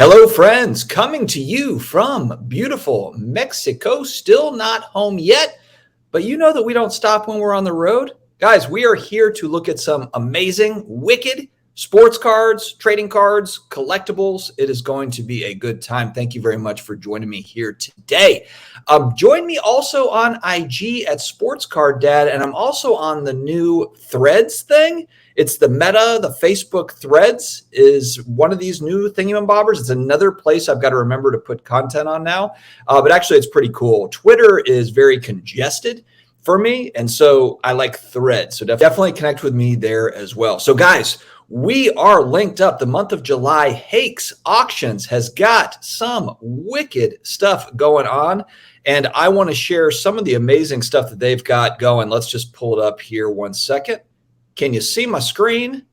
Hello, friends, coming to you from beautiful Mexico. Still not home yet, but you know that we don't stop when we're on the road. Guys, we are here to look at some amazing, wicked sports cards, trading cards, collectibles. It is going to be a good time. Thank you very much for joining me here today. Join me also on IG at Sports Card Dad, and I'm also on the new Threads thing. It's the Meta, the Facebook Threads is one of these new thingamabobbers. It's another place I've got to remember to put content on now. But actually, it's pretty cool. Twitter is very congested for me, and so I like Threads. So definitely connect with me there as well. So guys, we are linked up. The month of July, Hake's Auctions has got some wicked stuff going on, and I want to share some of the amazing stuff that they've got going. Let's just pull it up here one second. Can you see my screen?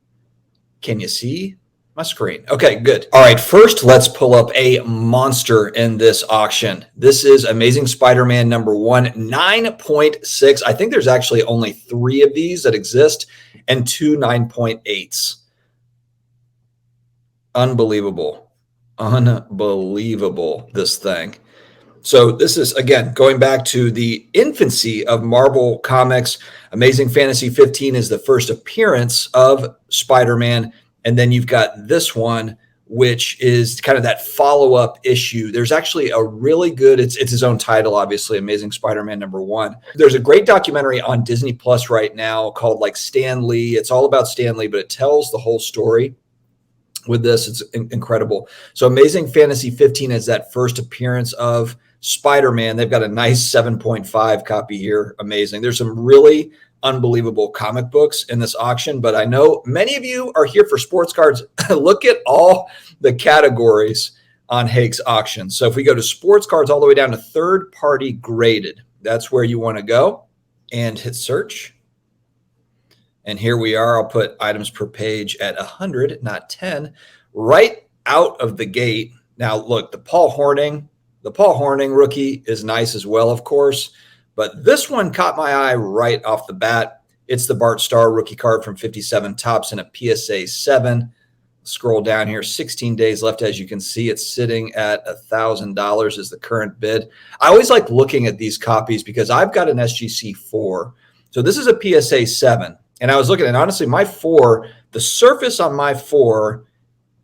Can you see my screen? Okay, good. All right, first let's pull up a monster in this auction. This is Amazing Spider-Man number 1, 9.6. I think there's actually only 3 of these that exist and 2 9.8s. Unbelievable. Unbelievable, this thing. So this is, again, going back to the infancy of Marvel Comics. Amazing Fantasy 15 is the first appearance of Spider-Man. And then you've got this one, which is kind of that follow-up issue. There's actually a really good, it's his own title, obviously, Amazing Spider-Man number 1. There's a great documentary on Disney Plus right now called like Stan Lee. It's all about Stan Lee, but it tells the whole story. With this, it's incredible. So Amazing Fantasy 15 is that first appearance of Spider-Man. They've got a nice 7.5 copy here. Amazing. There's some really unbelievable comic books in this auction, but I know many of you are here for sports cards. Look at all the categories on Hake's auction. So if we go to sports cards all the way down to third party graded, that's where you want to go and hit search. And here we are. I'll put items per page at 100, not 10, right out of the gate. Now, look, the Paul Hornung rookie is nice as well, of course. But this one caught my eye right off the bat. It's the Bart Starr rookie card from 57 Tops in a PSA 7. Scroll down here, 16 days left. As you can see, it's sitting at $1,000 is the current bid. I always like looking at these copies because I've got an SGC 4. So this is a PSA 7. And I was looking at, honestly, my 4, the surface on my 4,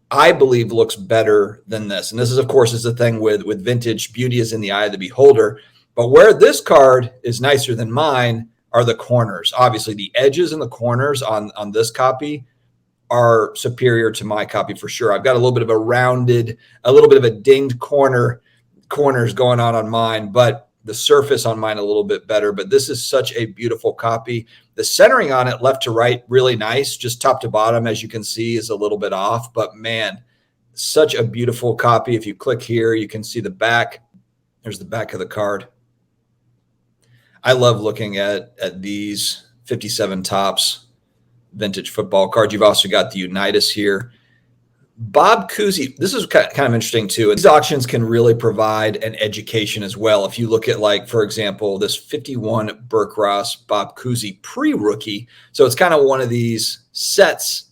I believe looks better than this. And this is, of course, is the thing with vintage. Beauty is in the eye of the beholder. But where this card is nicer than mine are the corners. Obviously, the edges and the corners on this copy are superior to my copy for sure. I've got a little bit of a rounded, a little bit of a dinged corners going on mine, but the surface on mine a little bit better. But this is such a beautiful copy. The centering on it left to right, really nice. Just top to bottom, as you can see, is a little bit off. But man, such a beautiful copy. If you click here, you can see the back. There's the back of the card. I love looking at these 57 Tops vintage football cards. You've also got the Unitas here. Bob Cousy, this is kind of interesting too. These auctions can really provide an education as well. If you look at, like, for example, this 51 Burke Ross Bob Cousy pre-rookie. So it's kind of one of these sets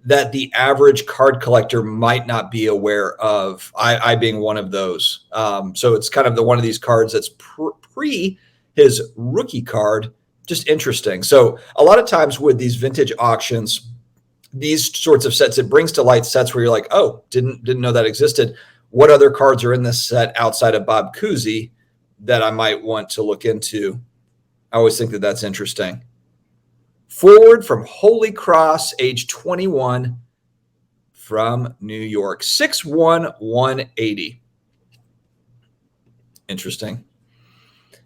that the average card collector might not be aware of, I being one of those. So it's kind of one of these cards that's pre his rookie card. Just interesting. So a lot of times with these vintage auctions, these sorts of sets, it brings to light sets where you're like, oh, didn't know that existed. What other cards are in this set outside of Bob Cousy that I might want to look into? I always think that that's interesting. Forward from Holy Cross, age 21, from New York, 6'1", 180. Interesting.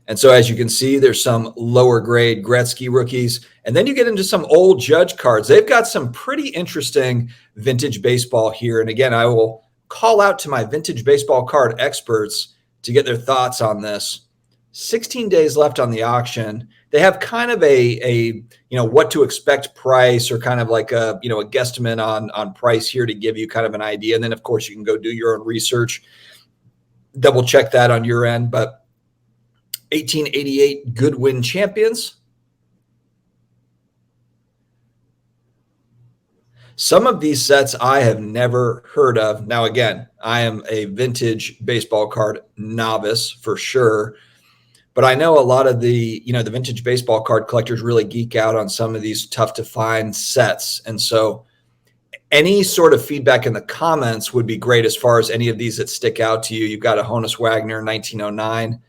And so as you can see, there's some lower grade Gretzky rookies. And then you get into some old Judge cards. They've got some pretty interesting vintage baseball here. And again, I will call out to my vintage baseball card experts to get their thoughts on this. 16 days left on the auction. They have kind of a what to expect price, or kind of like a guesstimate on price here to give you kind of an idea. And then, of course, you can go do your own research, double check that on your end. But 1888 Goodwin champions. Some of these sets I have never heard of. Now, again, I am a vintage baseball card novice for sure, but I know a lot of the vintage baseball card collectors really geek out on some of these tough to find sets. And so any sort of feedback in the comments would be great as far as any of these that stick out to you. You've got a Honus Wagner 1909.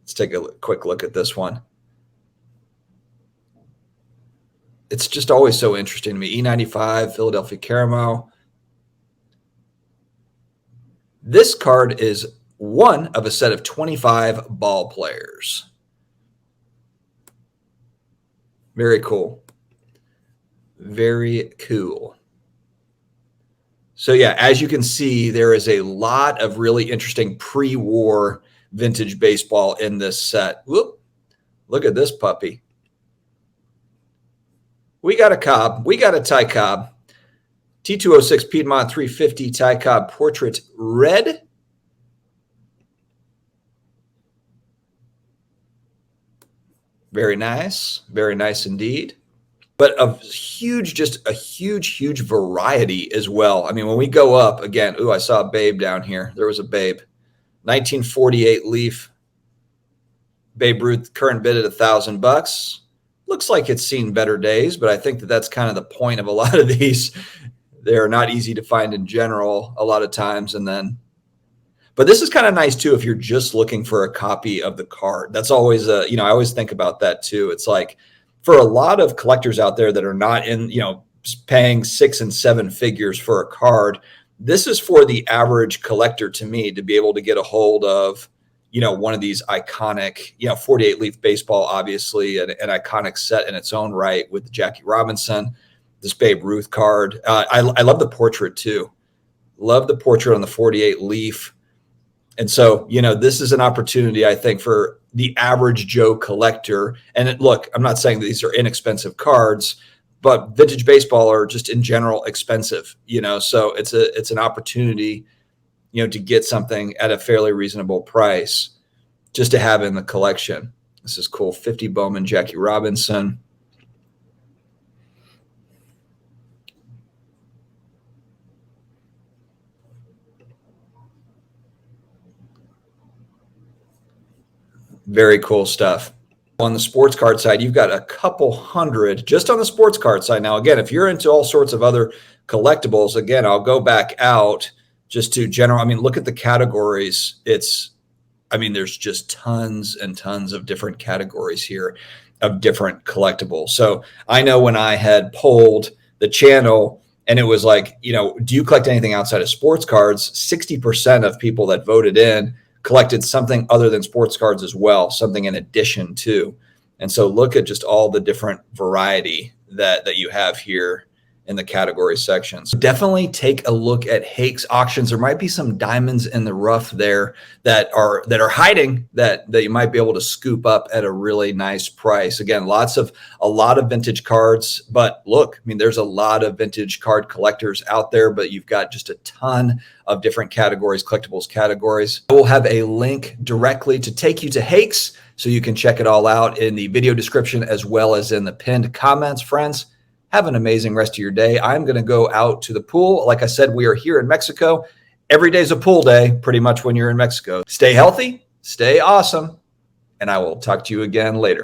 Let's take a quick look at this one. It's just always so interesting to me. E95, Philadelphia Caramel. This card is one of a set of 25 ball players. Very cool. Very cool. So yeah, as you can see, there is a lot of really interesting pre-war vintage baseball in this set. Whoop. Look at this puppy. We got a Cobb. We got a Ty Cobb. T206 Piedmont 350 Ty Cobb Portrait Red. Very nice. Very nice indeed. But just a huge variety as well. I mean, when we go up again, ooh, I saw a Babe down here. There was a Babe. 1948 Leaf. Babe Ruth, current bid at $1,000. Looks like it's seen better days, but I think that that's kind of the point of a lot of these. They're not easy to find in general a lot of times. But this is kind of nice too if you're just looking for a copy of the card. That's always I always think about that too. It's like for a lot of collectors out there that are not in, paying 6 and 7 figures for a card, this is for the average collector to me to be able to get a hold of, one of these iconic, 48 Leaf baseball, obviously an iconic set in its own right with Jackie Robinson, this Babe Ruth card. I love the portrait too. Love the portrait on the 48 Leaf. And so, this is an opportunity, I think, for the average Joe collector. And look, I'm not saying that these are inexpensive cards, but vintage baseball are just in general expensive, so it's an opportunity, to get something at a fairly reasonable price just to have in the collection. This is cool. 50 Bowman Jackie Robinson. Very cool stuff. On the sports card side, you've got a couple hundred just on the sports card side. Now, again, if you're into all sorts of other collectibles, again, I'll go back out just to general. I mean, look at the categories. There's just tons and tons of different categories here of different collectibles. So I know when I had polled the channel and it was like, do you collect anything outside of sports cards? 60% of people that voted in collected something other than sports cards as well, something in addition to. And so look at just all the different variety that you have here in the category sections. Definitely take a look at Hake's auctions. There might be some diamonds in the rough there that are hiding that you might be able to scoop up at a really nice price. Again, a lot of vintage cards, but look, there's a lot of vintage card collectors out there, but you've got just a ton of different categories, collectibles categories. I will have a link directly to take you to Hake's so you can check it all out in the video description as well as in the pinned comments, friends. Have an amazing rest of your day. I'm going to go out to the pool. Like I said, we are here in Mexico. Every day's a pool day, pretty much when you're in Mexico. Stay healthy, stay awesome, and I will talk to you again later.